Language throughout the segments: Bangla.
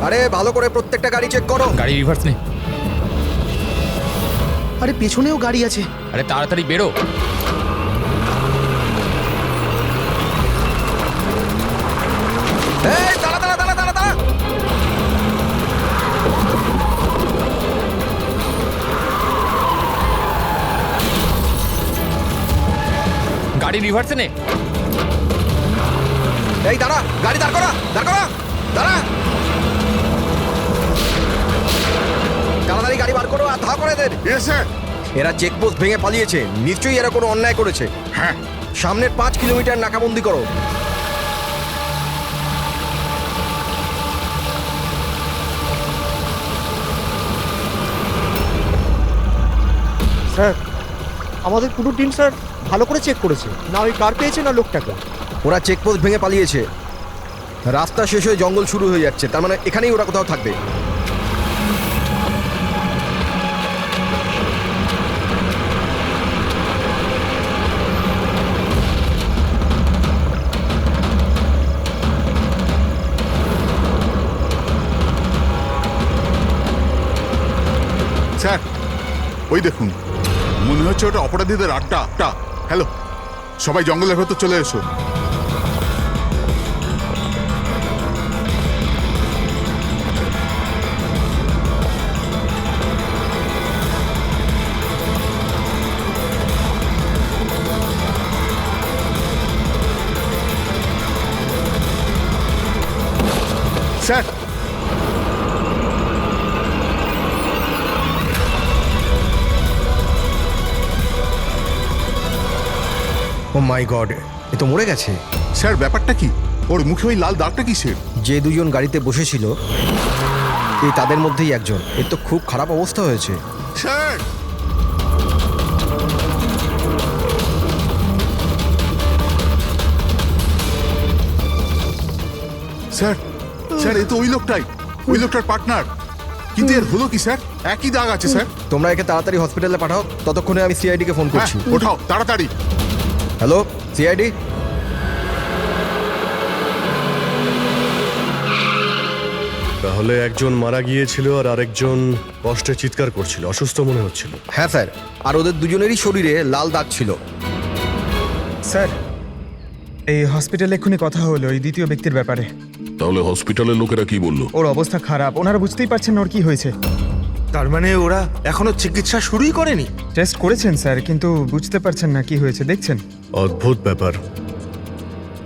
আরে ভালো করে প্রত্যেকটা গাড়ি চেক করো। গাড়ি রিভার্স নে। আরে পেছনেও গাড়ি আছে। আরে তাড়াতাড়ি বেরো। এই দাঁড়া দাঁড়া দাঁড়া দাঁড়া দাঁড়া। গাড়ি রিভার্সে নে। এই দাঁড়া, গাড়ি দাঁড় করা, দাঁড় করা, দাঁড়া। তাড়াতাড়ি গাড়ি বার করো আর ধাওয়া করে দেন। Yes sir. এরা চেকপোস্ট ভেঙে পালিয়েছে, নিশ্চয়ই এরা কোনো অন্যায় করেছে। হ্যাঁ। সামনের 5 কিলোমিটার নাকাবন্দি করো। স্যার আমাদের পুরো টিম স্যার ভালো করে চেক করেছে, না ওই কার পেয়েছে না লোকটাকে। ওরা চেকপোস্ট ভেঙে পালিয়েছে। রাস্তা শেষ হয়ে জঙ্গল শুরু হয়ে যাচ্ছে, তার মানে এখানেই ওরা কোথাও থাকবে। স্যার ওই দেখুন, মনে হচ্ছে ওটা অপরাধীদের আড্ডা। হ্যালো, সবাই জঙ্গলের ভেতর চলে এসো। স্যার ও মাই গড, এ তো মরে গেছে। স্যার ব্যাপারটা কি? ওর মুখে ওই লাল দাগটা কিসের? যে দুজন গাড়িতে বসেছিল এই তাদের মধ্যেই একজন। এর তো খুব খারাপ অবস্থা হয়েছে। স্যার স্যার স্যার এ তো ওই লোকটার পার্টনার। কিন্তু এর হলো কি স্যার? একই দাগ আছে স্যার। তোমরা একে তাড়াতাড়ি হসপিটালে পাঠাও, ততক্ষণে আমি সিআইডি কে ফোন হ্যাঁ, করছি। ওঠাও তাড়াতাড়ি। Hello CID. তাহলে একজন মারা গিয়েছিল আর আরেকজন কষ্টে চিৎকার করছিল, অসুস্থ মনে হচ্ছিল। হ্যাঁ স্যার, আর ওদের দুজনেরই শরীরে লাল দাগ ছিল। স্যার এই হসপিটালে এক্ষুনি কথা হলো এই দ্বিতীয় ব্যক্তির ব্যাপারে। তাহলে হসপিটালের লোকেরা কি বললো? ওর অবস্থা খারাপ, ওনারা বুঝতেই পারছেন না ওর কি হয়েছে। তার মানে ওরা এখনো চিকিৎসা শুরুই করেনি? টেস্ট করেছেন স্যার, কিন্তু বুঝতে পারছেন না কি হয়েছে। দেখছেন অদ্ভুত ব্যাপার,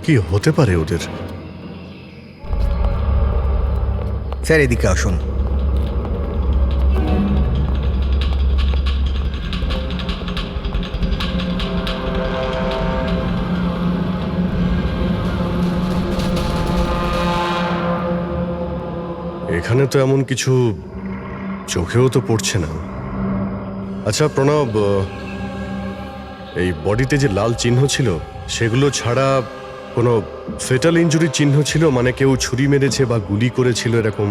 কি হতে পারে ওদের? স্যার এদিকে আসুন। এখানে তো এমন কিছু চোখেও তো পড়ছে না। আচ্ছা প্রণব, এই বডিতে যে লাল চিহ্ন ছিল সেগুলো ছাড়া কোনো ফেটাল ইনজুরির চিহ্ন ছিল? মানে কেউ ছুরি মেরেছে বা গুলি করেছিল এরকম?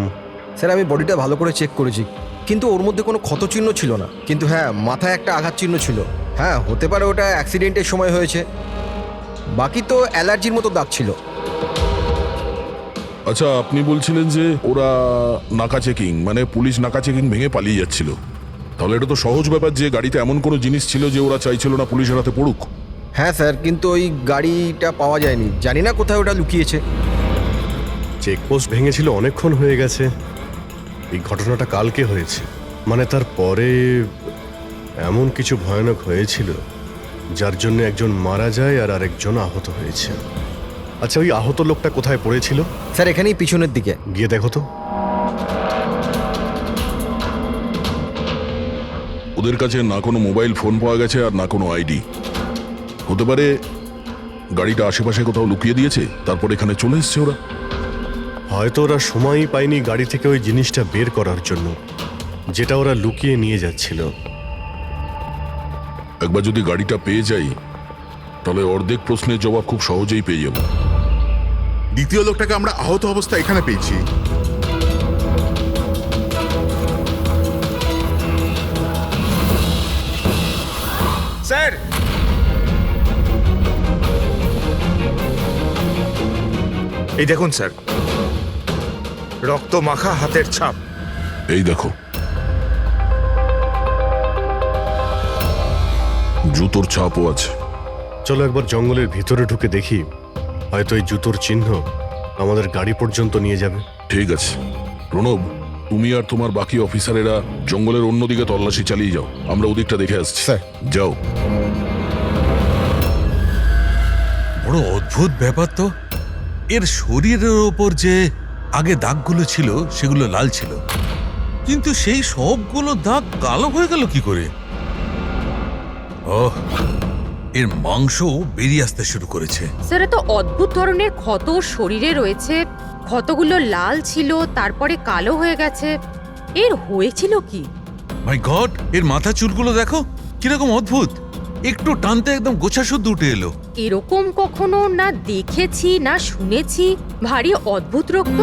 স্যার আমি বডিটা ভালো করে চেক করেছি, কিন্তু ওর মধ্যে কোনো ক্ষতচিহ্ন ছিল না। কিন্তু হ্যাঁ, মাথায় একটা আঘাত চিহ্ন ছিল। হ্যাঁ হতে পারে ওটা অ্যাক্সিডেন্টের সময় হয়েছে। বাকি তো অ্যালার্জির মতো দাগ ছিল। আচ্ছা, আপনি বলছিলেন যে ওরা নাকা চেকিং, মানে পুলিশ নাকা চেকিং ভেঙে পালিয়ে যাচ্ছিল। তাহলে এটা তো সহজ ব্যাপার যে গাড়িতে এমন কোনো জিনিস ছিল যে ওরা চাইছিল না পুলিশের হাতে পড়ুক। হ্যাঁ স্যার, কিন্তু ওই গাড়িটা পাওয়া যায়নি, জানি না কোথায় ওটা লুকিয়েছে। চেকপোস্ট ভেঙেছিল অনেকক্ষণ হয়ে গেছে। এই ঘটনাটা কালকে হয়েছে, মানে তারপরে এমন কিছু ভয়ানক হয়েছিল যার জন্য একজন মারা যায় আর আরেকজন আহত হয়েছে। আচ্ছা ওই আহত লোকটা কোথায় পড়েছিল? স্যার এখানেই পিছনের দিকে। গিয়ে দেখো তো। ওদের কাছে না কোনো মোবাইল ফোন পাওয়া গেছে আর না কোনো আইডি। হতে পারে গাড়িটা আশেপাশে কোথাও লুকিয়ে দিয়েছে, তারপর এখানে চলে এসছে ওরা। হয়তো ওরা সময়ই পায়নি গাড়ি থেকে ওই জিনিসটা বের করার জন্য, যেটা ওরা লুকিয়ে নিয়ে যাচ্ছিল। একবার যদি গাড়িটা পেয়ে যাই তাহলে অর্ধেক প্রশ্নের জবাব খুব সহজেই পেয়ে যাব। দ্বিতীয় লোকটাকে আমরা আহত অবস্থায় এখানে পেয়েছি। স্যার এই দেখুন স্যার, রক্ত মাখা হাতের ছাপ। এই দেখো, জুতোর ছাপও আছে। চলো একবার জঙ্গলের ভিতরে ঢুকে দেখি, হয়তো এই জুতোর চিহ্ন আমাদের গাড়ি পর্যন্ত নিয়ে যাবে। ঠিক আছে প্রণব, তুমি আর তোমার বাকি অফিসারেরা জঙ্গলের অন্যদিকে তল্লাশি চালিয়ে যাও, আমরা ওদিকটা দেখে আসছি। স্যার। যাও। বড় অদ্ভুত ব্যাপার তো, এর শরীরের ওপর যে আগে দাগগুলো ছিল সেগুলো লাল ছিল, কিন্তু সেই সবগুলো দাগ কালো হয়ে গেল কি করে? ওহ, এর মাংস বেরিয়ে আসতে শুরু করেছে। স্যার, এত অদ্ভুত ধরনের ক্ষত শরীরে রয়েছে, ক্ষতগুলো লাল ছিল তারপরে কালো হয়ে গেছে, এর হয়েছিল কি? মাই গড, এর মাথা চুলগুলো দেখো কিরকম অদ্ভুত, একটু টানতে একদম গোছা শুদ্ধ উঠে এলো। এরকম কখনো না দেখেছি না শুনেছি, ভারী অদ্ভুত রক্ত।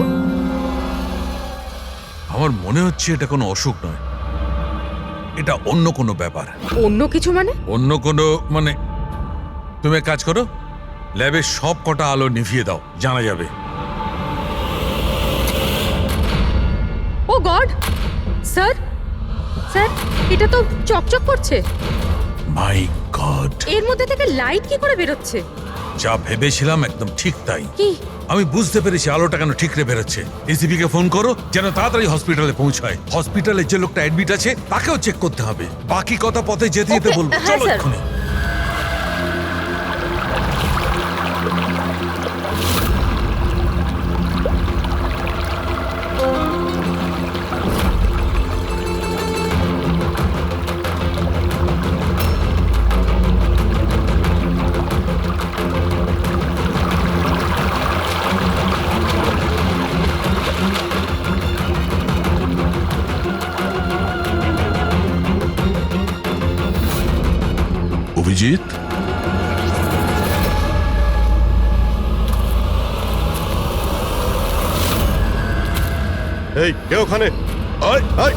আমার মনে হচ্ছে এটা কোনো অসুখ নয়, এটা অন্য কোনো ব্যাপার। অন্য কিছু মানে? অন্য কোনো মানে, তুমি এক কাজ করো, ল্যাবে সব কটা আলো নিভিয়ে দাও, জানা যাবে। ও গড, স্যার স্যার, এটা তো চকচক করছে। মাই গড, এর মধ্যে থেকে লাইট কি করে বেরোচ্ছে? যা ভেবেছিলাম একদম ঠিক তাই। কি? আমি বুঝতে পেরেছি আলোটা কেন ঠিকরে বেরোচ্ছে। এসিপি কে ফোন করো যেন তাড়াতাড়ি হসপিটালে পৌঁছায়। হসপিটালে যে লোকটা অ্যাডমিট আছে তাকেও চেক করতে হবে। বাকি কথা পথে যেতে যেতে Okay, বলবো। হ্যাঁ, চলো স্যার। এক্ষুনি। অভিজিৎ, এই কে ওখানে? আয় আয়।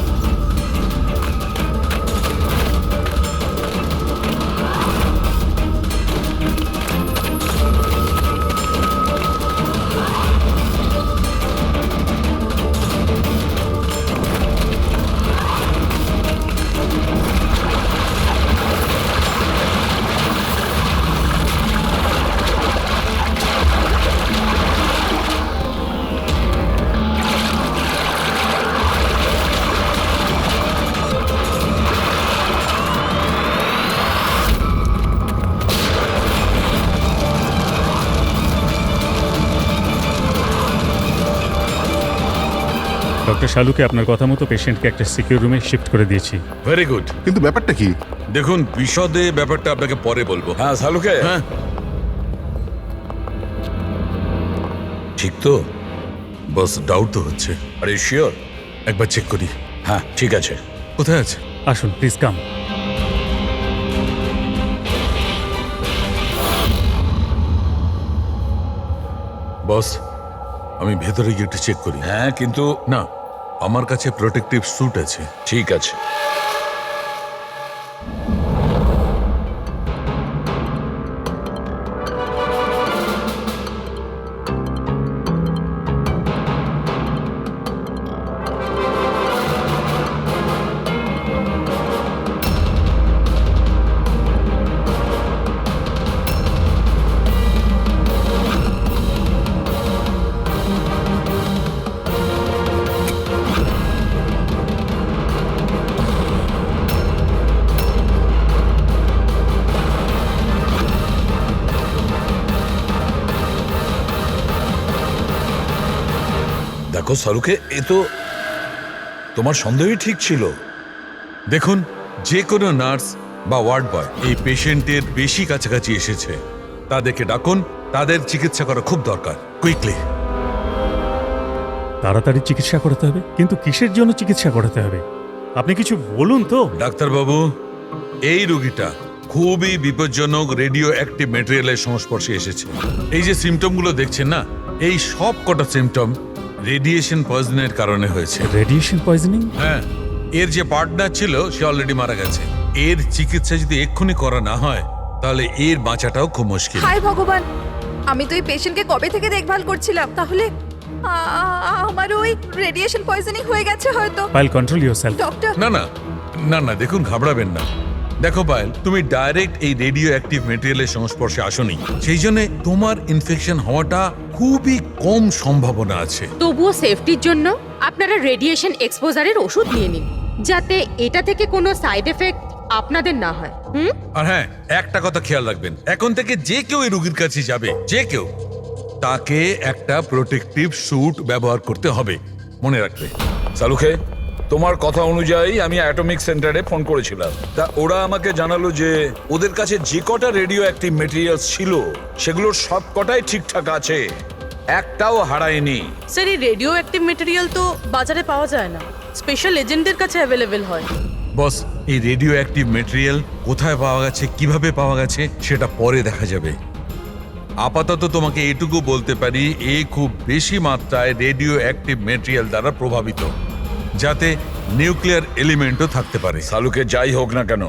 ডক্টর শালুকে আপনার কথা মতো পেশেন্টকে একটা সিকিউর রুমে শিফট করে দিয়েছি। Very good. কিন্তু ব্যাপারটা কি? দেখুন, বিশদে ব্যাপারটা আপনাকে পরে বলবো। হ্যাঁ শালুকে, হ্যাঁ ঠিক তো, বস ডাউট তো হচ্ছে। আরে শিওর? একবার চেক করি। হ্যাঁ ঠিক আছে। কোথায় আছে? আসুন প্লিজ কাম। বস, আমি ভেতরে গিয়ে একটু চেক করি। হ্যাঁ কিন্তু না, আমার কাছে প্রোটেক্টিভ স্যুট আছে। ঠিক আছে। দেখো শালুকে, এ তো তোমার সন্দেহই ঠিক ছিল। দেখুন, যে কোনো নার্স বা ওয়ার্ড বয় এই পেশেন্টের বেশি কাছাকাছি এসেছে, তাদেরকে ডাকুন, তাদের চিকিৎসা করা খুব দরকার, কুইকলি। তাড়াতাড়ি চিকিৎসা করাতে হবে, কিন্তু কিসের জন্য চিকিৎসা করাতে হবে আপনি কিছু বলুন তো। ডাক্তারবাবু, এই রোগীটা খুবই বিপজ্জনক রেডিও অ্যাক্টিভ ম্যাটেরিয়ালের সংস্পর্শে এসেছে। এই যে সিমটমগুলো দেখছেন না, এই সব কটা সিমটম রেডিয়েশন পয়জনের কারণে হয়েছে। Radiation poisoning? হ্যাঁ, এর যে পার্টনার ছিল সে অলরেডি মারা গেছে। এর চিকিৎসা যদি এক্ষুনি করা না হয় তাহলে এর বাঁচাটাও খুব মুশকিল। হায় ভগবান, আমি তো এই পেশেন্টকে কবে থেকে দেখভাল করছিলাম, তাহলে আমার ওই রেডিয়েশন পয়জনিং হয়ে গেছে হয়তো। পাইল কন্ট্রোল ইউর সেলফ। ডক্টর, না না না না দেখুন, ঘাবড়াবেন না। দেখো পায়েল, তুমি ডাইরেক্ট এই রেডিও অ্যাক্টিভ মেটেরিয়ালের সংস্পর্শে আসোনি, সেই জন্য তোমার ইনফেকশন হওয়াটা খুবই কম সম্ভাবনা আছে। তবুও সেফটির জন্য আপনারা রেডিয়েশন এক্সপোজারের ওষুধ নিয়ে নিন, যাতে এটা থেকে কোনো সাইড এফেক্ট আপনাদের না হয়। আর হ্যাঁ, একটা কথা খেয়াল রাখবেন, এখন থেকে যে কেউ এই রোগীর কাছে যাবে, যে কেউ, তাকে একটা প্রোটেক্টিভ স্যুট ব্যবহার করতে হবে, মনে রাখবে। সালুখে, তোমার কথা অনুযায়ী আমি অ্যাটমিক সেন্টারে ফোন করেছিলাম। তা ওরা আমাকে জানালো যে ওদের কাছে যে কটা রেডিও অ্যাক্টিভ মেটেরিয়ালস ছিল সেগুলোর সব কটাই ঠিকঠাক আছে, একটাও হারায়নি। স্যার এই রেডিও অ্যাক্টিভ মেটেরিয়াল তো বাজারে পাওয়া যায় না, স্পেশাল এজেন্টদের কাছে অ্যাভেলেবেল হয়। বস, এই রেডিও অ্যাক্টিভ মেটেরিয়াল কোথায় পাওয়া গেছে, কিভাবে পাওয়া গেছে সেটা পরে দেখা যাবে। আপাতত তোমাকে এটুকু বলতে পারি, এ খুব বেশি মাত্রায় রেডিও অ্যাক্টিভ মেটেরিয়াল দ্বারা প্রভাবিত, যাতে নিউক্লিয়ার এলিমেন্টও থাকতে পারে। সালুকে যাই হোক না কেন,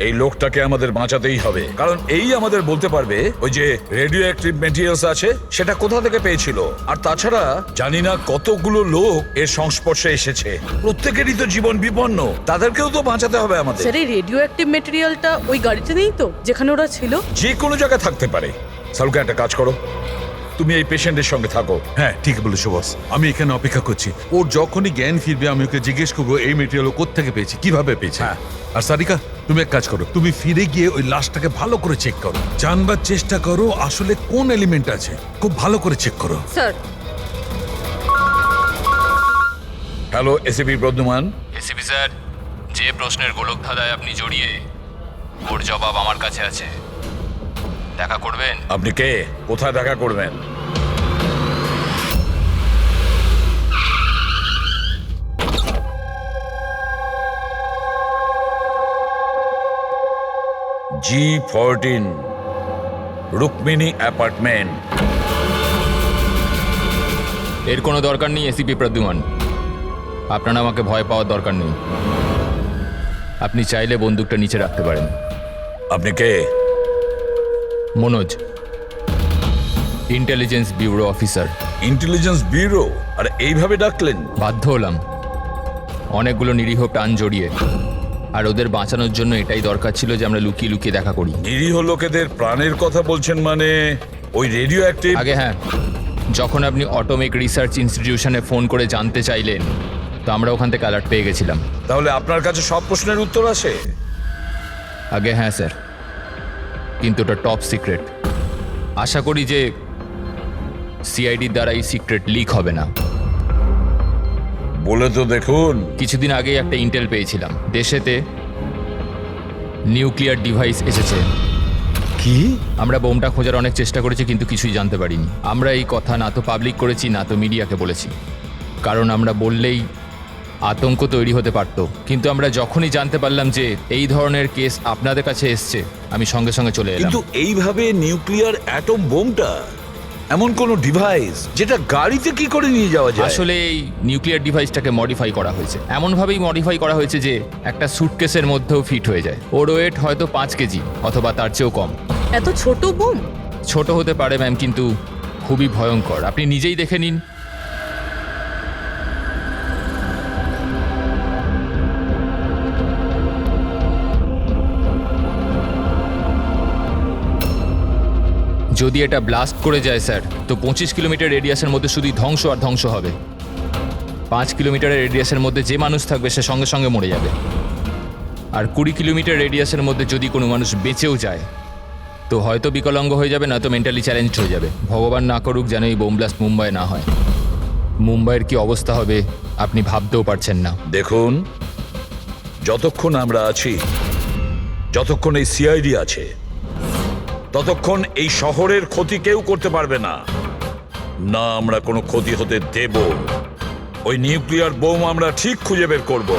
এই লোকটাকে আমাদের বাঁচাতেই হবে, কারণ এই আমাদের বলতে পারবে ওই যে রেডিও অ্যাক্টিভ মেটেরিয়ালস আছে সেটা কোথা থেকে পেয়েছিল। আর তাছাড়া জানি না কতগুলো লোক এর সংস্পর্শে এসেছে, প্রত্যেকেরই তো জীবন বিপন্ন, তাদেরকেও তো বাঁচাতে হবে আমাদের। স্যার এই রেডিও অ্যাক্টিভ মেটেরিয়ালটা ওই গাড়িতে নেই তো, যেখানে ওরা ছিল? যে কোনো জায়গায় থাকতে পারে। সালুকে একটা কাজ করো, তুমি এই পেশেন্টের সঙ্গে থাকো। হ্যাঁ ঠিক বলেছো বস, আমি এখানে অপেক্ষা করছি। ওর যখনই জ্ঞান ফিরবে আমি ওকে জিজ্ঞেস করবো এই মেটেরিয়াল কোত্থেকে পেয়েছি, কিভাবে পেয়েছে। আর সারিকা, তুমি এক কাজ করো, তুমি ফিরে গিয়ে ওই লাশটাকে ভালো করে চেক করো, জানবার চেষ্টা করো আসলে কোন এলিমেন্ট আছে, খুব ভালো করে চেক করো। Sir. Hello ACP Pradyuman. ACP sir, যে প্রশ্নের গোলক ধাঁধায় আপনি জড়িয়ে, ওর জবাব আমার কাছে আছে। দেখা করবেন? আপনি কে, কোথায় দেখা করবেন? G14 Rukmini apartment. এর কোনো দরকার নেই এসিপি প্রদ্যুমান, আপনারা আমাকে ভয় পাওয়ার দরকার নেই। আপনি চাইলে বন্দুকটা নিচে রাখতে পারেন। আপনি কে? Manoj, intelligence bureau officer. Intelligence bureau? আর এইভাবে ডাকলেন? বাধ্য হলাম, অনেকগুলো নিরীহ প্রাণ জড়িয়ে, আর ওদের বাঁচানোর জন্য এটাই দরকার ছিল যে আমরা লুকিয়ে লুকিয়ে দেখা করি। নিরীহ লোকেদের প্রাণের কথা বলছেন মানে ওই রেডিও অ্যাক্টিভ? আগে হ্যাঁ, যখন আপনি অটোমিক রিসার্চ ইনস্টিটিউশনে ফোন করে জানতে চাইলেন, তো আমরা ওখান থেকে অ্যালার্ট পেয়ে গেছিলাম। তাহলে আপনার কাছে সব প্রশ্নের উত্তর আছে? আগে হ্যাঁ স্যার, কিন্তু ওটা টপ সিক্রেট। আশা করি যে সিআইডির দ্বারা এই সিক্রেট লিক হবে না। বলে তো দেখুন। কিছুদিন আগেই একটা ইন্টেল পেয়েছিলাম, দেশেতে নিউক্লিয়ার ডিভাইস এসেছে। কি? আমরা বোমটা খোঁজার অনেক চেষ্টা করেছি, কিন্তু কিছুই জানতে পারিনি। আমরা এই কথা না তো পাবলিক করেছি, না তো মিডিয়াকে বলেছি, কারণ আমরা বললেই আতঙ্ক তৈরি হতে পারত। কিন্তু আমরা যখনই জানতে পারলাম যে এই ধরনের কেস আপনাদের কাছে এসছে, আমি সঙ্গে সঙ্গে চলে এলাম। কিন্তু এইভাবে নিউক্লিয়ার অ্যাটম বোমটা, এমন কোন ডিভাইস যেটা গাড়িতে কি করে নিয়ে যাওয়া যায়? আসলে এই নিউক্লিয়ার ডিভাইসটাকে মডিফাই করা হয়েছে, এমনভাবেই মডিফাই করা হয়েছে যে একটা সুটকেসের মধ্যেও ফিট হয়ে যায়। ওর ওয়েট হয়তো 5 কেজি অথবা তার চেয়েও কম। এত ছোট বোম? ছোট হতে পারে ম্যাম, কিন্তু খুবই ভয়ঙ্কর। আপনি নিজেই দেখে নিন। যদি এটা ব্লাস্ট করে যায় স্যার, তো 25 কিলোমিটার রেডিয়াসের মধ্যে শুধু ধ্বংস আর ধ্বংস হবে। 5 কিলোমিটারের রেডিয়াসের মধ্যে যে মানুষ থাকবে সে সঙ্গে সঙ্গে মরে যাবে। আর 20 কিলোমিটার রেডিয়াসের মধ্যে যদি কোনো মানুষ বেঁচেও যায়, তো হয়তো বিকলাঙ্গ হয়ে যাবে, না তো মেন্টালি চ্যালেঞ্জ হয়ে যাবে। ভগবান না করুক যেন এই বোম ব্লাস্ট মুম্বাই না হয়। মুম্বাইয়ের কি অবস্থা হবে আপনি ভাবতেও পারছেন না। দেখুন, যতক্ষণ আমরা আছি, যতক্ষণ এই সিআইডি আছে, ততক্ষণ এই শহরের ক্ষতি কেউ করতে পারবে না। না আমরা কোনো ক্ষতি হতে দেব। ওই নিউক্লিয়ার বোম আমরা ঠিক খুঁজে বের করব।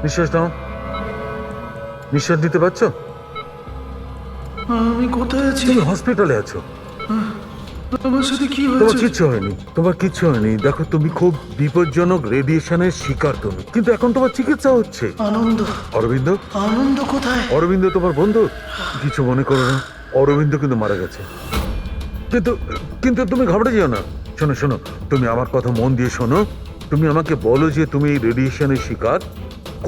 নিঃশ্বাস নাও, নিঃশ্বাস নিতে পারছো? আমি কোথায় আছি? তুমি হসপিটালে আছো। তোমার কিচ্ছু হয়নি, তোমার কিচ্ছু হয়নি। দেখো তুমি খুব বিপজ্জনক রেডিয়েশনের শিকার তুমি, কিন্তু এখন তোমার চিকিৎসা হচ্ছে। অরবিন্দ কোথায়? অরবিন্দ তোমার বন্ধু? কিছু মনে করো না, অরবিন্দ কিন্তু মারা গেছে। কিন্তু কিন্তু তুমি ঘাবড়ে যেও না। শোনো শোনো, তুমি আমার কথা মন দিয়ে শোনো। তুমি আমাকে বলো যে তুমি এই রেডিয়েশনের শিকার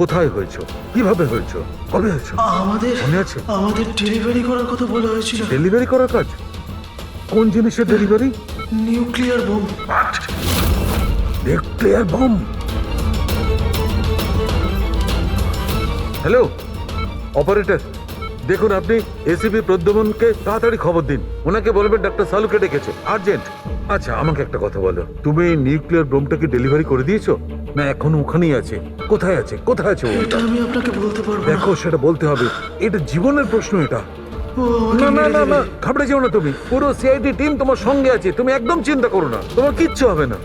কোথায় হয়েছো, কিভাবে হয়েছো, কবে হয়েছো? মনে আছে? আমাদের ডেলিভারি করার কথা বলা হয়েছিল। ডেলিভারি করার কাজ? কোন জিনিসের delivery? Nuclear bomb. Nuclear bomb? Hello operator, দেখুন আপনি এসিপি প্রদ্যুম্নকে তাড়াতাড়ি খবর দিন। ওনাকে বলবেন ডাক্তার সালুকে ডেকেছে, আর্জেন্ট। আচ্ছা আমাকে একটা কথা বলো, তুমি নিউক্লিয়ার বোমটা কি ডেলিভারি করে দিয়েছো, না এখন ওখানেই আছে? কোথায় আছে, কোথায় আছে ওটা? আমি আপনাকে বলতে পারবো। দেখো সেটা বলতে হবে, এটা জীবনের প্রশ্ন এটা। না না না না, ঘাবড়ে যেও না তুমি। পুরো সিআইডি টিম তোমার সঙ্গে আছে, তুমি একদম চিন্তা করো না, তোমার কিচ্ছু হবে না।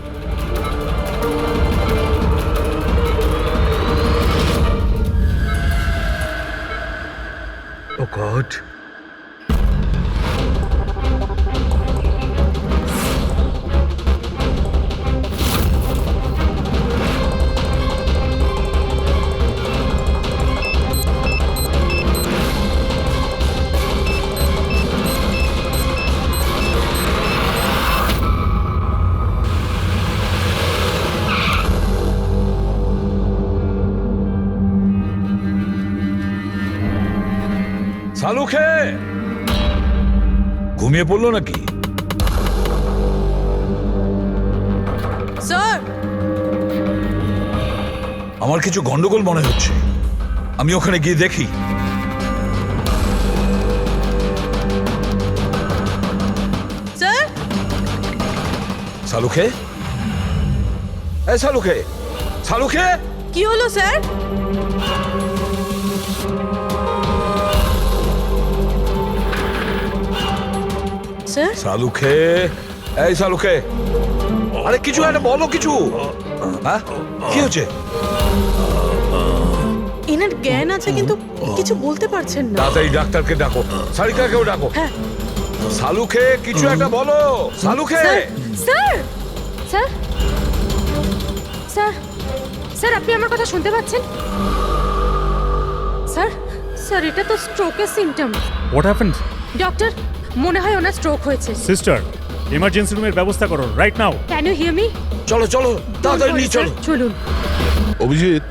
ও গড, সালুখে ঘুমিয়ে পড়লো নাকি? স্যার, আমার কিছু গন্ডগোল মনে হচ্ছে, আমি ওখানে গিয়ে দেখি। স্যার, সালুখে, এই সালুখে, সালুখে, কি হলো স্যার? স্যার, সালুখে, এই সালুখে, আরে কিছু একটা বলো, কিছু। হ্যাঁ কি হচ্ছে? এনার জ্ঞান আছে কিন্তু কিছু বলতে পারছেন না। তাড়াতাড়ি ডাক্তারকে ডাকো, সারিকাকেও ডাকো। হ্যাঁ। সালুখে কিছু একটা বলো, Salunkhe. Sir sir sir sir আপনি আমার কথা শুনতে পাচ্ছেন? স্যার স্যার এটা তো স্ট্রোকের সিমটম। What happened? ডক্টর, মনে হয় ওনার স্ট্রোক হয়েছে। সিস্টার, এমার্জেন্সি রুমের ব্যবস্থা করো right now. Can you hear me? চলো চলো তাড়াতাড়ি নিয়ে চলো। চলুন। অভিজিৎ,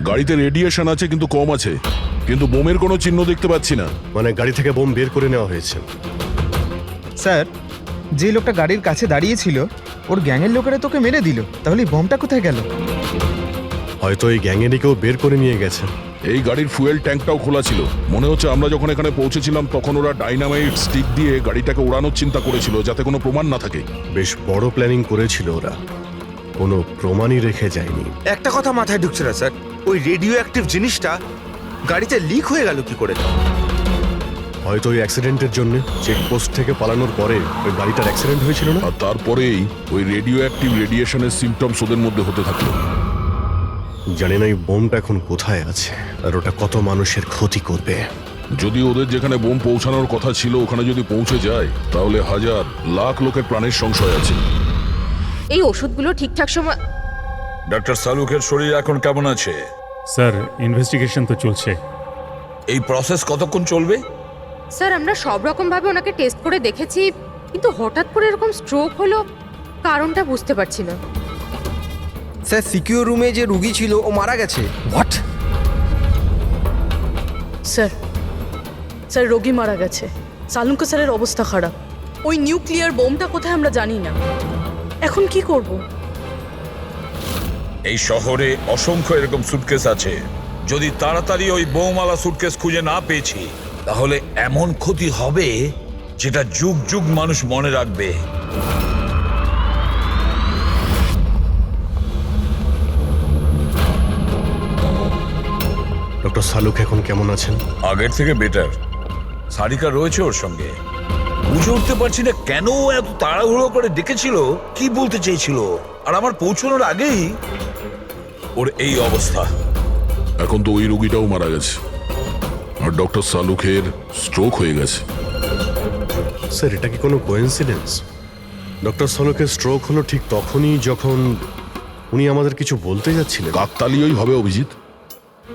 গাড়িতে রেডিয়েশন আছে কিন্তু কম আছে, কিন্তু বোমের কোনো চিহ্ন দেখতে পাচ্ছি না। মানে গাড়ি থেকে বোম বের করে নেওয়া হয়েছে। স্যার, যে লোকটা গাড়ির কাছে দাঁড়িয়েছিল ওর গ্যাংয়ের লোকেরা তোকে মেরে দিল, তাহলে এই বমটা কোথায় গেল? হয়তো এই গ্যাংয়েরই কেউ বের করে নিয়ে গেছে। এই গাড়ির ফুয়েল ট্যাঙ্কটাও খোলা ছিল। মনে হচ্ছে আমরা যখন এখানে পৌঁছেছিলাম তখন ওরা ডাইনামাইট স্টিক দিয়ে গাড়িটাকে ওড়ানোর চিন্তা করেছিল, যাতে কোনো প্রমাণ না থাকে। বেশ বড় প্ল্যানিং করেছিল ওরা, কোনো প্রমাণই রেখে যায়নি। একটা কথা মাথায় ঢুকছে না স্যার, ওই রেডিও অ্যাক্টিভ জিনিসটা গাড়িতে লিক হয়ে গেল কি করে? হয়তো ওই অ্যাক্সিডেন্টের জন্য চেকপোস্ট থেকে পালানোর পরে ওই গাড়িটার অ্যাক্সিডেন্ট হয়েছিল না? আর তারপরেই ওই রেডিও অ্যাক্টিভ রেডিয়েশনের সিমটমস ওদের মধ্যে হতে থাকলো। জানি না এই বোমটা এখন কোথায় আছে আর ওটা কত মানুষের ক্ষতি করবে। যদি ওদের যেখানে বোম পৌঁছানোর কথা ছিল ওখানে যদি পৌঁছে যায়, তাহলে হাজার লাখ লোকের প্রাণের সংশয় আছে। এই ওষুধগুলো ঠিকঠাক সময়। ডক্টর সালুখের শরীর এখন কেমন আছে? স্যার, ইনভেস্টিগেশন তো চলছে। এই প্রসেস কতক্ষণ চলবে? স্যার আমরা সব রকম ভাবে ওনাকে টেস্ট করে দেখেছি, কিন্তু হঠাৎ করে এরকম স্ট্রোক হলো, কারণটা বুঝতে পারছি না। স্যার, সিকিউর রুমে যে রুগী ছিল ও মারা গেছে। হোয়াট? স্যার, স্যার রোগী মারা গেছে। সালুঙ্কা স্যারের অবস্থা খারাপ। ওই নিউক্লিয়ার বোমটা কোথায় আমরা জানি না। এখন কি করব? এই শহরে অসংখ্য এরকম সুটকেস আছে। যদি তাড়াতাড়ি ওই বোমওয়ালা সুটকেস খুঁজে না পেয়েছি, তাহলে এমন ক্ষতি হবে যেটা যুগ যুগ মানুষ মনে রাখবে। ডক্টর সালুক এখন কেমন আছেন? আগের থেকে বেটার। সারিকা রয়েছে ওর সঙ্গে। বুঝে উঠতে পারছি না কেন ও এত তাড়াহুড়ো করে ডেকেছিল, কি বলতে চেয়েছিল, আর আমার পৌঁছানোর আগেই ওর এই অবস্থা। এখন তো ওই রোগীটাও মারা গেছে, আর ডক্টর সালুখের স্ট্রোক হয়ে গেছে। স্যার, এটা কি কোনো কোইন্সিডেন্স? ডক্টর সলোকের স্ট্রোক হলো ঠিক তখনই যখন উনি আমাদের কিছু বলতে যাচ্ছিলেন। কাকতালীয়ই হবে অভিজিৎ।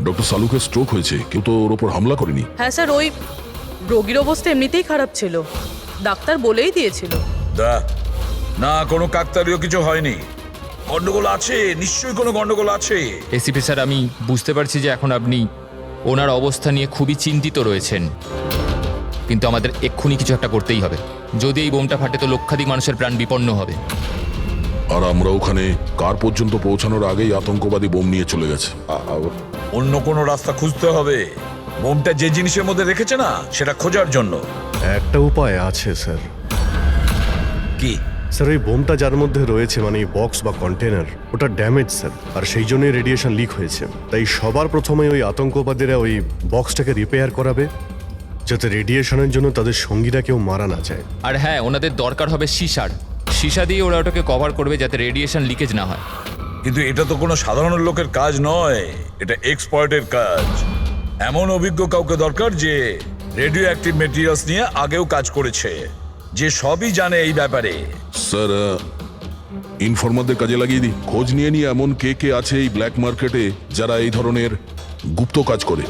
ডক্টর সালুকের স্ট্রোক হয়েছে, কেউ তো ওর ওপর হামলা করেনি। হ্যাঁ স্যার, ওই রোগীর অবস্থা এমনিতেই খারাপ ছিল, ডাক্তার বলেই দিয়েছিল। না, কোনো কাকতালীয় কিছু হয়নি। গন্ডগোল আছে, নিশ্চয়ই কোনো গন্ডগোল আছে। এসিপি স্যার, আমি বুঝতে পারছি যে এখন আপনি ওনার অবস্থা নিয়ে খুবই চিন্তিত রয়েছেন, কিন্তু আমাদের এক্ষুনি কিছু একটা করতেই হবে। যদি এই বোমটা ফাটে তো লক্ষাধিক মানুষের প্রাণ বিপন্ন হবে। আর আমরা ওখানে কার পর্যন্ত পৌঁছানোর আগেই আতঙ্কবাদী বোম নিয়ে চলে গেছে। অন্য কোনো রাস্তা খুঁজতে হবে। বোমটা যে জিনিসের মধ্যে রেখেছে না, সেটা খোঁজার জন্য। একটা উপায় আছে স্যার। কি? স্যার, ওই বোমটা যার মধ্যে রয়েছে, মানে বক্স বা কন্টেনার, ওটা ড্যামেজ স্যার, আর সেই জন্যই রেডিয়েশন লিক হয়েছে। তাই সবার প্রথমে ওই আতঙ্কবাদীরা ওই বক্সটাকে রিপেয়ার করাবে, যাতে রেডিয়েশনের জন্য তাদের সঙ্গীরা কেউ মারা না যায়। আর হ্যাঁ, ওনাদের দরকার হবে সীসা দিয়ে ওরা ওটাকে কভার করবে যাতে রেডিয়েশন লিকেজ না হয়। কিন্তু এটা তো কোনো সাধারণ লোকের কাজ নয়, এটা এক্সপার্টের কাজ। এমন অভিজ্ঞ কাউকে দরকার যে রেডিও অ্যাক্টিভ মেটেরিয়ালস নিয়ে আগেও কাজ করেছে, যে সবই জানে এই ব্যাপারে। স্যার, ইনফরমারদের কাজে লাগিয়ে দিই। খোঁজ নিয়ে নিয়ে এমন কে কে আছে এই ব্ল্যাক মার্কেটে যারা এই ধরনের গুপ্ত কাজ করে।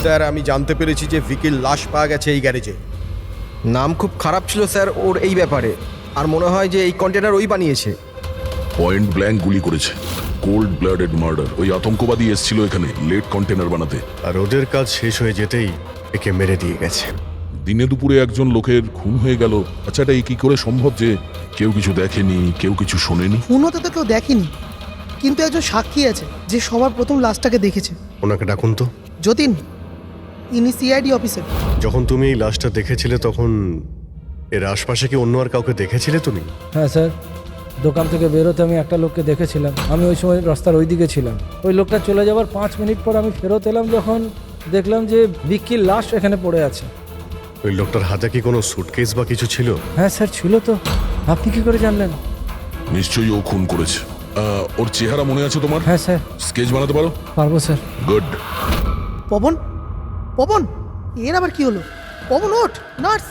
স্যার, আমি জানতে পেরেছি যে ভিকির লাশ পাওয়া গেছে এই গ্যারেজে। নাম খুব খারাপ ছিল স্যার ওর এই ব্যাপারে, আর মনে হয় যে এই কন্টেনার ওই বানিয়েছে। পয়েন্ট ব্ল্যাঙ্ক গুলি করেছে, কোল্ড ব্লাডেড মার্ডার। ওই আতঙ্কবাদী এসেছিল এখানে লেড কন্টেনার বানাতে, আর ওদের কাজ শেষ হয়ে যেতেই একে মেরে দিয়ে গেছে। দিনে দুপুরে একজন লোকের খুন হয়ে গেল। আচ্ছা, এটা কি করে সম্ভব যে কেউ কিছু দেখেনি, কেউ কিছু শোনেনি? খুন হতে তো কেউ দেখেনি, কিন্তু একজন সাক্ষী আছে যে সবার প্রথম লাশটাকে দেখেছে। ওনাকে ডাকুন তো। যতীন, ইনি সিআইডি অফিসার। যখন তুমি এই লাশটা দেখেছিলে তখন এর আশপাশে কি অন্য আর কাউকে দেখেছিলে তুমি? হ্যাঁ স্যার, দোকান থেকে বেরোতে আমি একটা লোককে দেখেছিলাম। আমি ওই সময় রাস্তার ওই দিকে ছিলাম। ওই লোকটা চলে যাওয়ার 5 মিনিট পর আমি ফেরত এলাম, যখন দেখলাম যে ভিকির লাশ এখানে পড়ে আছে। ওই লোকটার হাতে কি কোনো সুটকেস বা কিছু ছিল? হ্যাঁ স্যার, ছিল তো। আপনি কি করে জানলেন? নিশ্চয়ই ও খুন করেছে। ওর চেহারা মনে আছে তোমার? হ্যাঁ স্যার। স্কেচ বানাতে পারো? পারবো স্যার। গুড। পবন, পবন, এর আবার কি হলো? পবন ওঠ। নার্স,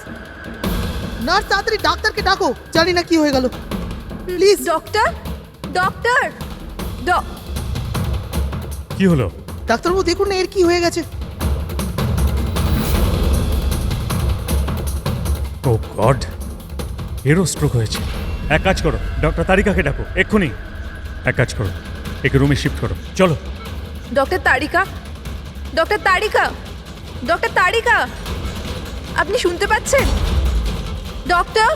নার্স, তাড়াতাড়ি ডাক্তারকে ডাকো। জানি না কি হয়ে গেল। প্লিজ ডক্টর, ডক্টর, কি হলো? ডাক্তারবাবু দেখুন না এর কি হয়ে গেছে। ও গড, এরও স্ট্রোক হয়েছে। এক কাজ করো, ডক্টর তারিকাকে ডাকো এক্ষুনি। এক কাজ করো, একে রুমে শিফট করো, চলো। ডক্টর তারিকা, ডক্টর তারিকা, ডক্টর তারিকা, আপনি শুনতে পাচ্ছেন? ডক্টর?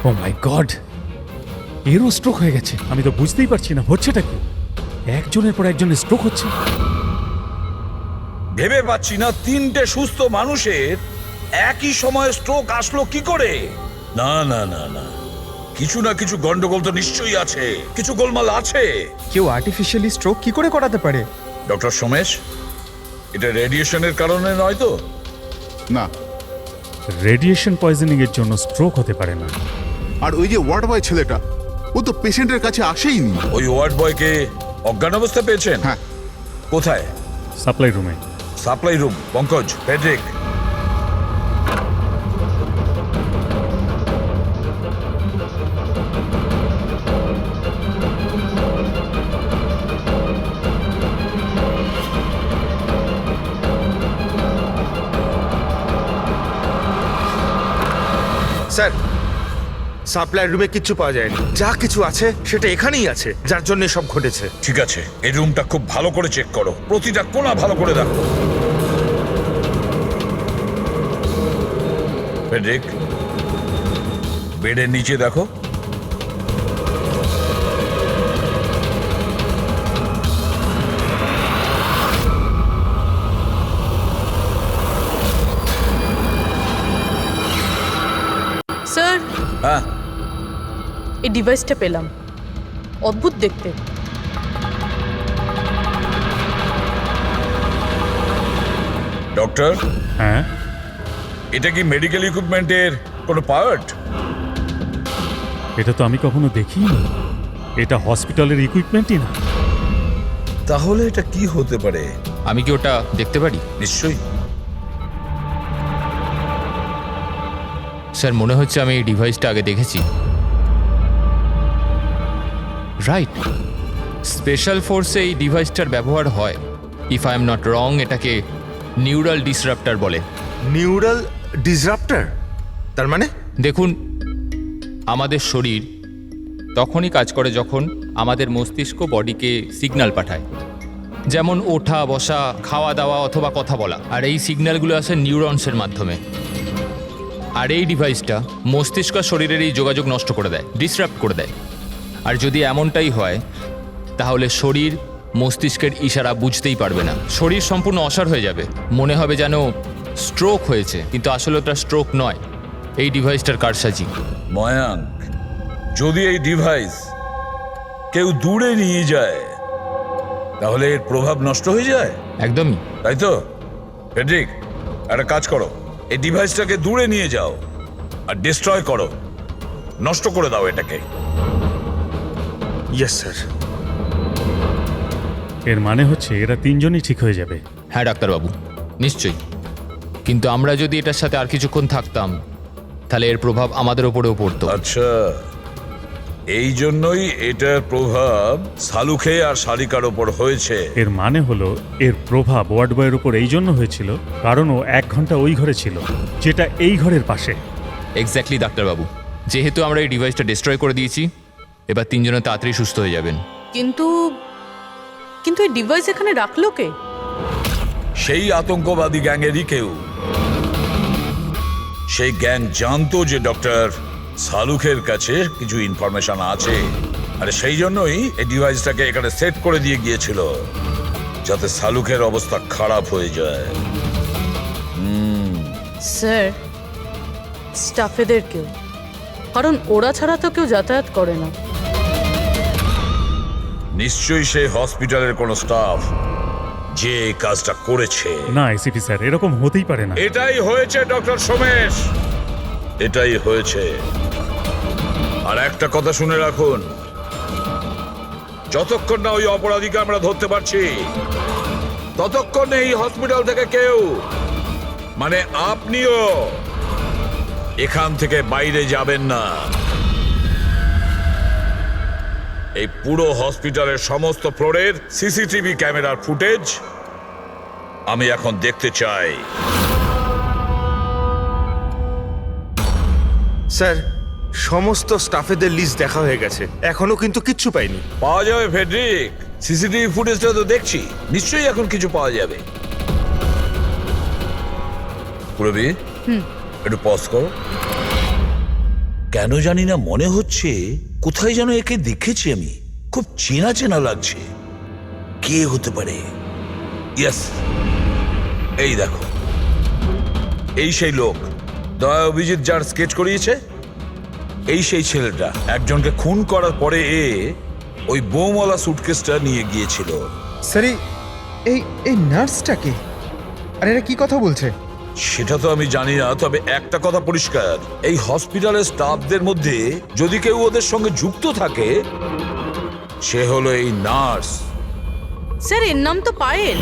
ও মাই গড, এরও স্ট্রোক হয়ে গেছে। আমি তো বুঝতেই পারছি না হচ্ছেটা কি। একজনের পর একজনের স্ট্রোক হচ্ছে। ভেবে পাচ্ছি না 3টে সুস্থ মানুষের একই সময় স্ট্রোক আসলো কি করে। না না না না, কিছু না কিছু গন্ডগোল তো নিশ্চয়ই আছে, কিছু গোলমাল আছে। কেউ আর্টিফিশিয়ালি স্ট্রোক কি করে করাতে পারে? ডক্টর সোমেশ, এটা রেডিয়েশনের কারণে নয় তো? না, রেডিয়েশন পয়জনিং এর জন্য স্ট্রোক হতে পারে না। আর ওই যে ওয়ার্ড বয় ছেলেটা, ও তো পেশেন্টের কাছে আসেইনি। ওই ওয়ার্ড বয়কে অজ্ঞান অবস্থা পেয়েছেন? হ্যাঁ। কোথায়? সাপ্লাই রুমে। Supply room. Pankaj, Friedrich, sir, supply রুমে কিচ্ছু পাওয়া যায়নি। যা কিছু আছে সেটা এখানেই আছে, যার জন্য সব ঘটেছে। ঠিক আছে, এই রুমটা খুব ভালো করে চেক করো, প্রতিটা কোণা ভালো করে দেখো। ফেডরিক, বেডের নিচে দেখো। স্যার, হ্যাঁ, এই ডিভাইসটা পেলাম, অদ্ভুত দেখতে। ডক্টর, হ্যাঁ, এটা কি মেডিকেল ইকুইপমেন্টের কোনো পার্ট? এটা তো আমি কখনো দেখিনি। এটা হসপিটালের ইকুইপমেন্টই না। তাহলে এটা কি হতে পারে? আমি কি ওটা দেখতে পারি? নিশ্চয়ই। স্যার মনে হচ্ছে আমি এই ডিভাইসটা আগে দেখেছি। রাইট, স্পেশাল ফোর্সে এই ডিভাইসটার ব্যবহার হয়। If I am not wrong, এটাকে নিউরাল ডিসরাপ্টার বলে। নিউরাল ডিসরাপ্টার তার মানে? দেখুন, আমাদের শরীর তখনই কাজ করে যখন আমাদের মস্তিষ্ক বডিকে সিগন্যাল পাঠায়, যেমন ওঠা বসা, খাওয়া দাওয়া অথবা কথা বলা। আর এই সিগন্যালগুলো আসে নিউরনসের মাধ্যমে। আর এই ডিভাইসটা মস্তিষ্ক আর শরীরের এই যোগাযোগ নষ্ট করে দেয়, ডিসরাপ্ট করে দেয়। আর যদি এমনটাই হয় তাহলে শরীর মস্তিষ্কের ইশারা বুঝতেই পারবে না, শরীর সম্পূর্ণ অসাড় হয়ে যাবে, মনে হবে যেন স্ট্রোক হয়েছে, কিন্তু আসলে ওটা স্ট্রোক নয়, এই ডিভাইসটার কারসাজি। ময়াঙ্ক, যদি এই ডিভাইস কেউ দূরে নিয়ে যায় তাহলে এর প্রভাব নষ্ট হয়ে যায়। একদমই তাই তো? ফেডরিক, একটা কাজ করো, এই ডিভাইসটাকে দূরে নিয়ে যাও আর ডিস্ট্রয় করো, নষ্ট করে দাও এটাকে। Yes sir. এর মানে হচ্ছে এরা তিনজনই ঠিক হয়ে যাবে। হ্যাঁ ডাক্তারবাবু, নিশ্চয়ই। কিন্তু আমরা যদি এটার সাথে আর কিছুক্ষণ থাকতাম তাহলে এর প্রভাব আমাদের ওপরেও পড়তো। আচ্ছা, এই জন্যই এটার প্রভাব সালুখে আর শালিকার ওপর হয়েছে। এর মানে হলো এর প্রভাব ওয়ার্ড বয়ের উপর এই জন্য হয়েছিল কারণ ও 1 ঘন্টা ওই ঘরে ছিল, যেটা এই ঘরের পাশে। এক্স্যাক্টলি ডাক্তারবাবু, যেহেতু আমরা এই ডিভাইসটা ডিস্ট্রয় করে দিয়েছি, এবার তিনজনে তাড়াতাড়ি সুস্থ হয়ে যাবেন। কিন্তু কিন্তু এই ডিভাইস এখানে রাখলো কে? সেই আতঙ্কবাদী গ্যাংয়েরই কেউ। সেই গ্যাং জানতো যে ডক্টর সালুখের কাছে কিছু ইনফরমেশন আছে, আর সেই জন্যই এই ডিভাইসটাকে এখানে সেট করে দিয়ে গিয়েছিল, যাতে সালুখের অবস্থা খারাপ হয়ে যায়। স্যার, স্টাফেদের কেউ, কারণ ওরা ছাড়া তো কেউ যাতায়াত করে না। নিশ্চয়ই সেই হসপিটালের কোনো স্টাফ যে এই কাজটা করেছে। না এসিপি স্যার, এরকম হতেই পারে না। এটাই হয়েছে ডক্টর সোমেশ, এটাই হয়েছে। আর একটা কথা শুনে রাখুন, যতক্ষণ না ওই অপরাধীকে আমরা ধরতে পারছি ততক্ষণ এই হসপিটাল থেকে কেউ, মানে আপনিও, এখান থেকে বাইরে যাবেন না। এই পুরো হসপিটালের সমস্ত ফ্লোরের সিসিটিভি ক্যামেরার ফুটেজ আমি এখন দেখতে চাই। স্যার, সমস্ত স্টাফেদের লিস্ট দেখা হয়ে গেছে, এখনো কিন্তু কিচ্ছু পাইনি। পাওয়া যাবে ফেডরিক, সিসিটিভি ফুটেজটা তো দেখছি, নিশ্চয়ই এখন কিছু পাওয়া যাবে। পুরবি, একটু পজ করো। কেন জানি না মনে হচ্ছে কোথায় যেন একে দেখেছি আমি, খুব চেনা চেনা লাগছে। কে হতে পারে? ইয়েস, এই দেখো, এই সেই লোক দয়া অভিজিৎ যার স্কেচ করিয়েছে, এই সেই ছেলেটা একজনকে খুন করার পরে ওই বোমওয়ালা সুটকেসটা নিয়ে গিয়েছিল। স্যার, এই নার্সটাকে, আর এরা কি কথা বলছে? সেটা তো আমি জানি না, তবে একটা কথা পরিষ্কার, এই হসপিটালের স্টাফদের মধ্যে যদি কেউ ওদের সঙ্গে যুক্ত থাকে সে হলো এই নার্স। স্যার, এর নাম তো পায়েল।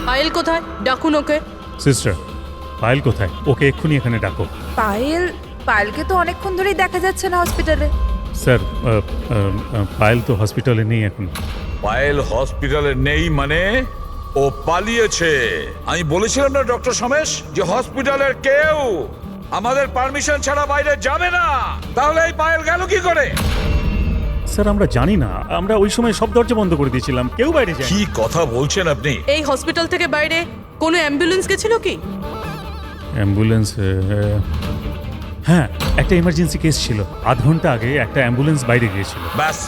পায়েল কোথায়? ডাকুন ওকে। সিস্টার, পায়েল কোথায়? ওকে এক্ষুনি এখানে ডাকো। পায়েলকে তো অনেকক্ষণ ধরেই দেখা যাচ্ছে না হসপিটালে। স্যার, পায়েল তো হসপিটালে নেই এখন। পায়েল হসপিটালে নেই মানে ও পালিয়েছে। আমি বলেছিলাম না ডক্টর সমেশ যে হসপিটালের কেউ আমাদের পারমিশন ছাড়া বাইরে যাবে না। তাহলে এই পায়েল গেল কি করে? স্যার, আমরা জানি না, আমরা ওই সময় সব দরজা বন্ধ করে দিয়েছিলাম, কেউ বাইরে যায়। কি কথা বলছেন আপনি? এই হসপিটাল থেকে বাইরে কোনো অ্যাম্বুলেন্স গেছিল কি? অ্যাম্বুলেন্স, হ্যাঁ, একটা ইমার্জেন্সি কেস ছিল, আধ ঘন্টা আগে একটা অ্যাম্বুলেন্স বাইরে গিয়েছিল। ব্যাস,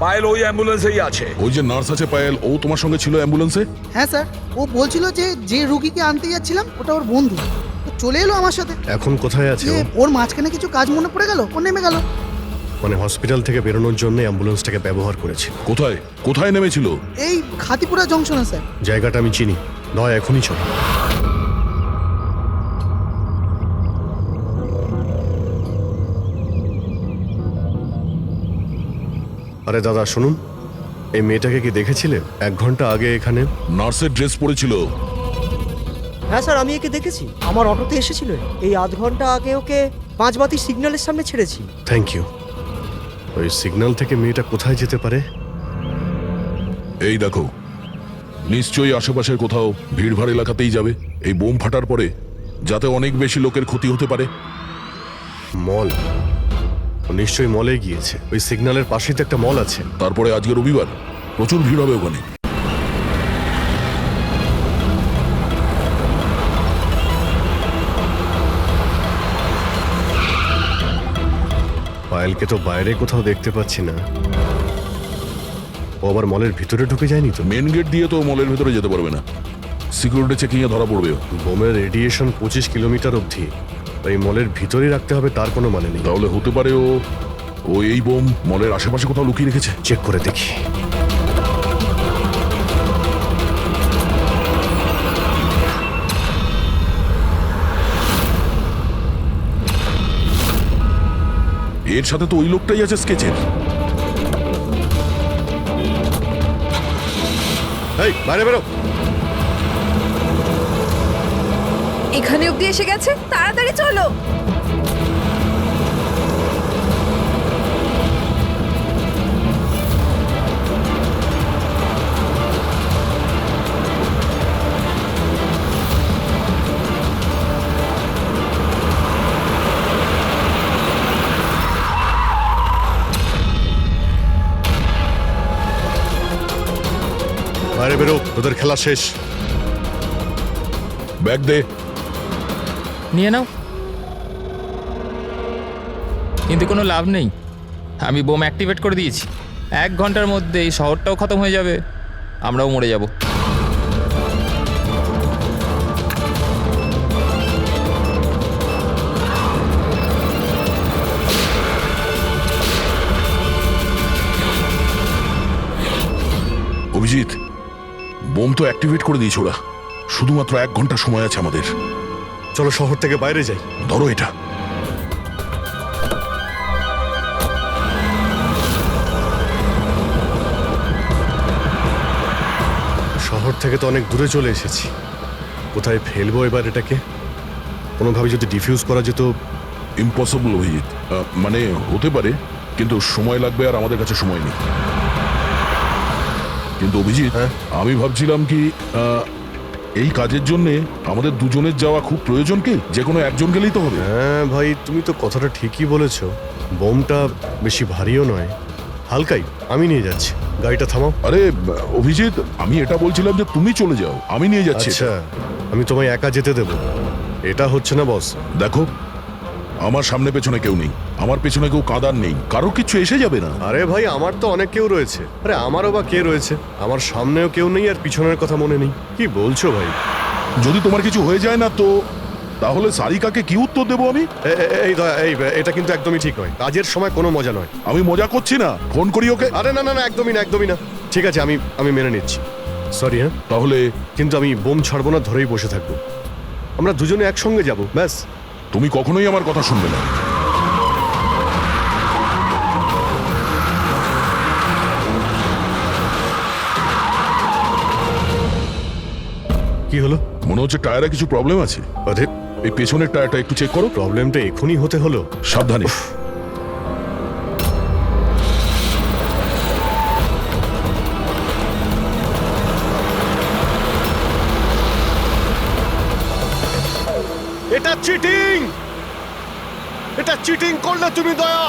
পায়েল ওই অ্যাম্বুলেন্সেই আছে। ওই যে নার্স আছে পায়েল, ও তোমার সঙ্গে ছিল অ্যাম্বুলেন্সে? হ্যাঁ স্যার, ও বলছিল যে রুগীকে আনতে যাচ্ছিলাম ওটা ওর বন্ধু, তো চলে এলো আমার সাথে। এখন কোথায় আছে ও? ওর মাঝখানে কিছু কাজ মনে পড়ে গেল, ও নেমে গেল। মানে হসপিটাল থেকে বেরোনোর জন্য অ্যাম্বুলেন্সটাকে ব্যবহার করেছিল। কোথায় কোথায় নেমেছিল? এই খাতিপুরা জংশনে স্যার। জায়গাটা আমি চিনি, নয় এখনই চলো। আরে দাদা শুনুন, এই মেয়েটাকে কি দেখেছিলে 1 ঘন্টা আগে এখানে? নার্সের ড্রেস পরেছিল। হ্যাঁ স্যার, আমি একে দেখেছি, আমার অটোতে এসেছিল। এই আধ ঘন্টা আগে ওকে 5 বাতি সিগন্যালের সামনে ছেড়েছি। Thank you. ওই সিগন্যাল থেকে মেয়েটা কোথায় যেতে পারে? এই দেখো, নিশ্চয়ই আশেপাশের কোথাও ভিড়ভাড় এলাকাতেই যাবে। এই বোম ফাটার পরে যাতে অনেক বেশি লোকের ক্ষতি হতে পারে। মল, ও নিশ্চয়ই মলে গিয়েছে। ওই সিগন্যালের পাশেই তো একটা মল আছে। তারপরে আজকে রবিবার, প্রচুর ভিড় হবে ওখানে। পায়েলকে তো বাইরে কোথাও দেখতে পাচ্ছি না। ও আবার মলের ভিতরে ঢুকে যায়নি তো? মেন গেট দিয়ে তো মলের ভিতরে যেতে পারবে না, সিকিউরিটি চেকিং এ ধরা পড়বে। বোমের রেডিয়েশন 25 কিলোমিটার অবধি। এই মলের ভিতরেই রাখতে হবে তার কোনো মানে নেই। তাহলে হতে পারে ও এই বোম মলের আশেপাশে কোথাও লুকিয়ে রেখেছে। চেক করে দেখি। এর সাথে তো ওই লোকটাই আছে স্কেচের। এই বাইরে বেরো। এখানে অবধি এসে গেছে, তাড়াতাড়ি চলো। বাইরে বেরো, তোদের খেলা শেষ। ব্যাগ দে। নিয়ে নাও। কিন্তু কোনো লাভ নেই, আমি বোম অ্যাক্টিভেট করে দিয়েছি। 1 ঘন্টার মধ্যে এই শহরটাও খতম হয়ে যাবে, আমরাও মরে যাব। অভিজিৎ, বোম তো অ্যাক্টিভেট করে দিয়েছে ওরা। শুধুমাত্র 1 ঘন্টা সময় আছে আমাদের। চলো শহর থেকে বাইরে যাই। ধরো এটা। শহর থেকে তো অনেক দূরে চলে এসেছি। কোথায় ফেলবো এবার এটাকে? কোনোভাবে যদি ডিফিউজ করা যেত। ইম্পসিবল অভিজিৎ, মানে হতে পারে, কিন্তু সময় লাগবে আর আমাদের কাছে সময় নেই। কিন্তু অভিজিৎ, আমি ভাবছিলাম কি এই কাজের জন্য আমাদের দুজনের যাওয়া খুব প্রয়োজন কি? যে কোনো একজন গেলেই তো হবে। হ্যাঁ ভাই, তুমি তো কথাটা ঠিকই বলেছ। বোমটা বেশি ভারীও নয়, হালকাই। আমি নিয়ে যাচ্ছি, গাড়িটা থামাও। আরে অভিজিৎ, আমি এটা বলছিলাম যে তুমি চলে যাও, আমি নিয়ে যাচ্ছি। আচ্ছা, আমি তোমায় একা যেতে দেব? এটা হচ্ছে না বস। দেখো, আমার সামনে পেছনে কেউ নেই, আমার পেছনে কেউ কাঁদার নেই, কারো কিছু এসে যাবে না। আরে ভাই, আমার তো অনেক কেউ রয়েছে। আরে আমারও বা কে রয়েছে? আমার সামনেও কেউ নেই আর পিছনের কথা মনে নেই। কি বলছো ভাই? যদি তোমার কিছু হয়ে যায় না তো তাহলে সারিকাকে কি উত্তর দেবো আমি? এই এটা কিন্তু একদমই ঠিক নয়। কাজের সময় কোনো মজা নয়। আমি মজা করছি না, ফোন করি ওকে। আরে না না না, একদমই না, একদমই না। ঠিক আছে, আমি মেনে নিচ্ছি। সরি। হ্যাঁ, তাহলে কিন্তু আমি বোম ছাড়বো না, ধরেই বসে থাকবো। আমরা দুজনে একসঙ্গে যাব, ব্যাস। তুমি কখনোই আমার কথা শুনবে না। কি হলো? মনে হচ্ছে টায়ারে কিছু প্রবলেম আছে। এই পেছনের টায়ারটা একটু চেক করো। প্রবলেমটা এখনই হতে হলো? সাবধানে। এটা চিটিং! এটা চিটিং করলে তুমি দয়া।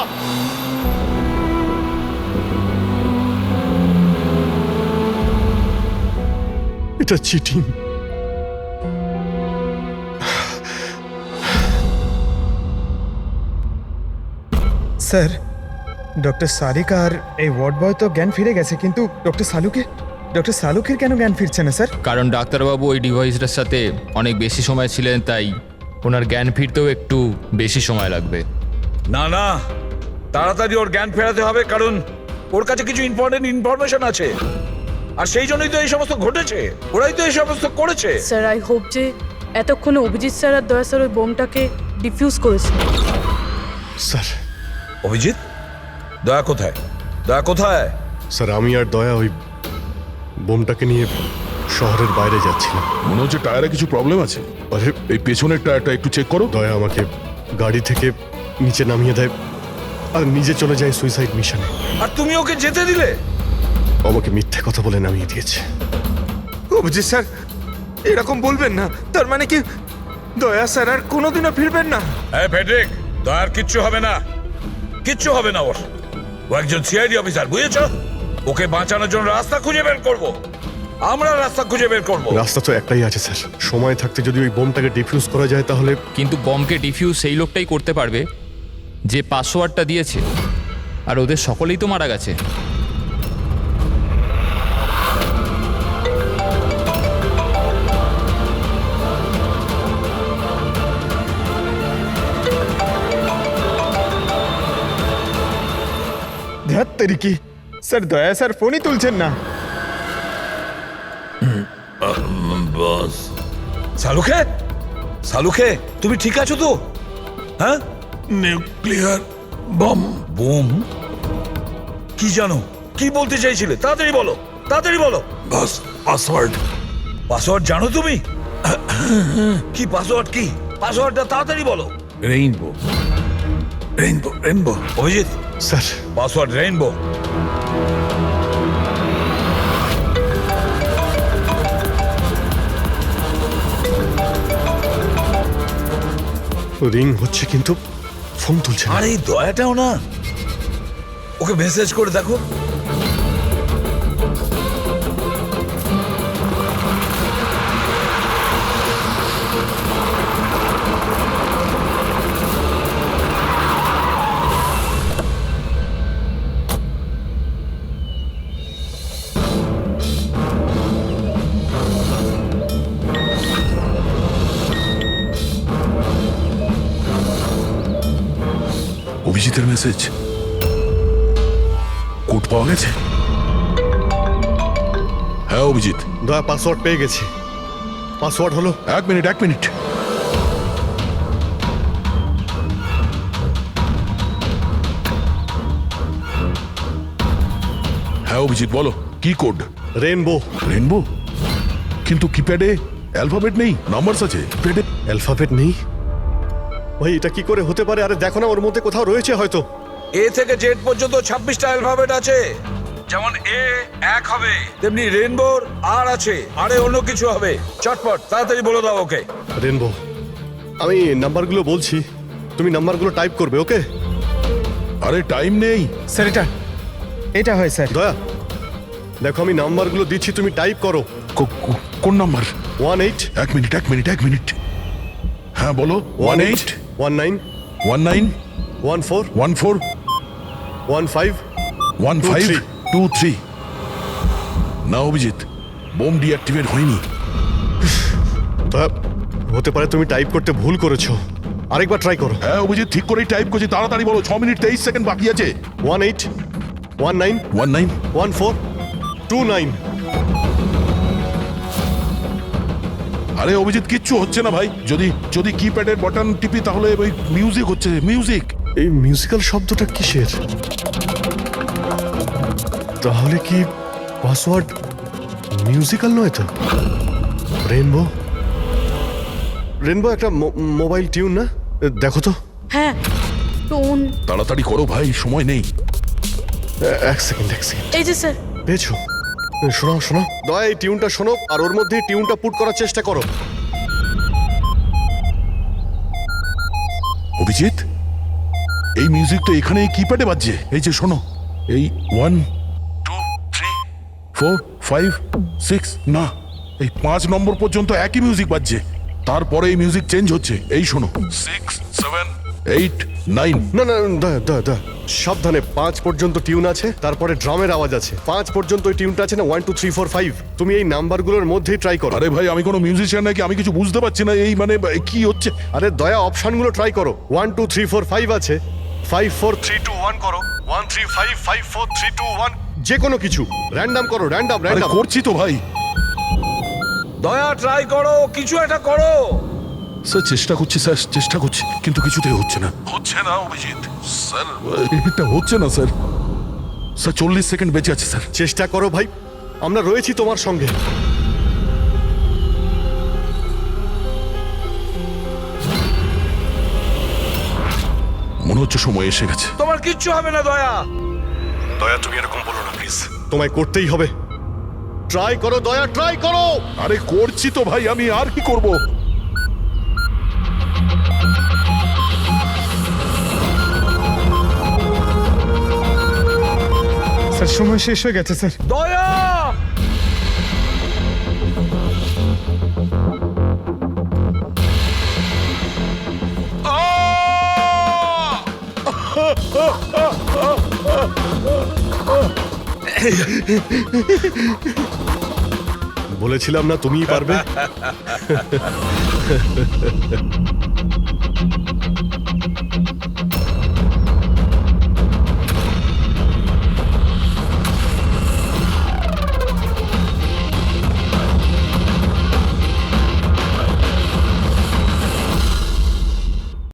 এটা চিটিং। স্যার, ডক্টর সারিকা আর এই ওয়ার্ড বয় তো জ্ঞান ফিরে গেছে, কিন্তু ডক্টর সালুকের কেন জ্ঞান ফিরছে না স্যার? কারণ ডাক্তারবাবু ওই ডিভাইসটার সাথে অনেক বেশি সময় ছিলেন, তাই ওনার জ্ঞান ফিরতেও একটু বেশি সময় লাগবে। না না, তাড়াতাড়ি ওর জ্ঞান ফেরাতে হবে, কারণ ওর কাছে কিছু ইম্পর্টেন্ট ইনফরমেশন আছে। আর সেই জন্যই তো এই সমস্ত ঘটেছে, ওরাই তো এই সমস্ত করেছে। স্যার, আই হোপ যে এতক্ষণে অভিজিৎ স্যার আর দয়া স্যার ওই বোমটাকে ডিফিউজ করেছে। স্যার। অভিজিৎ, দয়া কোথায়? দয়া কোথায়? স্যার আমি আর দয়া ওই বোমটাকে নিয়ে শহরের বাইরে যাচ্ছিলাম। মনে হচ্ছে টায়ারে কিছু প্রবলেম আছে। আরে এই পেছনের টায়ারটা একটু চেক করো। দয়া আমাকে গাড়ি থেকে নিচে নামিয়ে দেয় আর নিজে চলে যায় সুইসাইড মিশনে। আর তুমি ওকে যেতে দিলে? আমাকে মিথ্যে কথা বলে নামিয়ে দিয়েছে। অভিজিৎ স্যার এরকম বলবেন না। তার মানে কি দয়া স্যার আর কোনোদিনও ফিরবেন না? হ্যাঁ ফেডরিক, দয়ার কিচ্ছু হবে না, কিচ্ছু হবে না ওর। ও একজন সিআইডি অফিসার, বুঝেছ? ওকে বাঁচানোর জন্য রাস্তা খুঁজে বের করব, আমরা রাস্তা খুঁজে বের করব। রাস্তা তো একটাই আছে স্যার, সময় থাকতে যদি ওই বোমটাকে ডিফিউজ করা যায় তাহলে। কিন্তু বমকে ডিফিউজ সেই লোকটাই করতে পারবে যে পাসওয়ার্ডটা দিয়েছে, আর ওদের সকলেই তো মারা গেছে। ধ্যাত তেরিকি, স্যার দয়া স্যার ফোনই তুলছেন না। সালুখে, সালুখে তুমি ঠিক আছো তো? হ্যাঁ, নিউক্লিয়ার বম। বোম? কি জানো, কি বলতে চাইছিলে? তাড়াতাড়ি বলো, তাড়াতাড়ি বলো। বস পাসওয়ার্ড। পাসওয়ার্ড জানো তুমি? কি পাসওয়ার্ড? কি পাসওয়ার্ডটা তাড়াতাড়ি বলো। Rainbow, rainbow, rainbow. Abhijit sir password rainbow. Ring হচ্ছে কিন্তু ফোন তুলছে না। আর এই দয়াটাও না, ওকে মেসেজ করে দেখো। অভিজিতের মেসেজ, কোড পাওয়া গেছে। হ্যাঁ অভিজিৎ, দয়া পাসওয়ার্ড পেয়ে গেছি। পাসওয়ার্ড হলো, এক মিনিট। হ্যাঁ অভিজিৎ বলো, কি কোড? রেইনবো। রেইনবো? কিন্তু কিপ্যাডে অ্যালফাবেট নেই, নাম্বারস আছে। কিপ্যাডে অ্যালফাবেট নেই? ভাই এটা কি করে হতে পারে? আরে দেখো না, ওর মধ্যে কোথাও রয়েছে হয়তো। এ থেকে জেড পর্যন্ত 26টা অ্যালফাবেট আছে। যেমন এ 1 হবে, তেমনি রেইনবোর আর আছে, আরে অন্য কিছু হবে। চটপট তাড়াতাড়ি বলে দাও ওকে। রেইনবো। আমি নাম্বারগুলো বলছি, তুমি নাম্বারগুলো টাইপ করবে, ওকে? আরে টাইম নেই স্যার এটা হয় স্যার। দয়া দেখো আমি নাম্বারগুলো দিচ্ছি, তুমি টাইপ করো। কোন নাম্বার? 18। এক মিনিট। হ্যাঁ বলো। 18 19 19 14 14 15 15 23। না অভিজিৎ, বোম ডিঅ্যাক্টিভেট হয়নি। দয়া হতে পারে তুমি টাইপ করতে ভুল করেছো, আরেকবার ট্রাই করো। হ্যাঁ অভিজিৎ ঠিক করেই টাইপ করছি, তাড়াতাড়ি বলো। 6 মিনিট 23 সেকেন্ড বাকি আছে। 18 19 19 14 29। আরে অভিজিৎ কিচ্ছু হচ্ছে না ভাই। যদি কিপ্যাডের বাটন টিপি তাহলে ওই মিউজিক হচ্ছে, মিউজিক। এই মিউজিক্যাল শব্দটা কিসের? তাহলে কি পাসওয়ার্ড মিউজিক্যাল নয় তো? রেইনবো একটা মোবাইল টিউন না? দেখো তো। হ্যাঁ, টোন। তাড়াতাড়ি করো ভাই, সময় নেই। এক সেকেন্ড। এই যে স্যার। পেয়েছো? শোনো দয়া এই টিউনটা শোনো, আর ওর মধ্যে টিউনটা পুট করার চেষ্টা করো। অভিজিৎ এই মিউজিক তো এখানে কিপ্যাডে বাজছে। এই যে শোনো, এই 1 2 3 4 5 6, না এই 5 নম্বর পর্যন্ত একই মিউজিক বাজছে। তারপরে এই মিউজিক চেঞ্জ হচ্ছে। এই শোনো, 6 7 8 9। না দয়া সাবধানে। 5 পর্যন্ত টিউন আছে, তারপরে ড্রামের আওয়াজ আছে। 5 পর্যন্ত ওই টিউনটা আছে না, 1 2 3 4 5। তুমি এই নাম্বারগুলোর মধ্যেই ট্রাই করো। আরে ভাই আমি কোনো মিউজিশিয়ান নাকি? আমি কিছু বুঝতে পারছি না। এই মানে কি হচ্ছে? আরে দয়া অপশনগুলো ট্রাই করো। 1 2 3 4 5 আছে, 5 4 3 2 1 করো। 1 3 5 5 4 3 2 1। যে কোনো কিছু র্যান্ডম করো, র্যান্ডম। করছি তো ভাই। দয়া ট্রাই করো, কিছু একটা করো। স্যার চেষ্টা করছি কিন্তু কিছুতেই হচ্ছে না অভিজিৎ স্যার। এটা হচ্ছে না স্যার। স্যার 40 সেকেন্ড বেঁচে আছে স্যার। চেষ্টা করো ভাই, আমরা রয়েছি তোমার সঙ্গে। মনে হচ্ছে সময় এসে গেছে। তোমার কিচ্ছু হবে না দয়া। দয়া তুমি এরকম বলো না প্লিজ, তোমায় করতেই হবে। ট্রাই করো দয়া, ট্রাই করো। আরে করছি তো ভাই, আমি আর কি করব। স্যার সময় শেষ হয়ে গেছে স্যার। দয়া বলেছিলাম না তুমিই পারবে।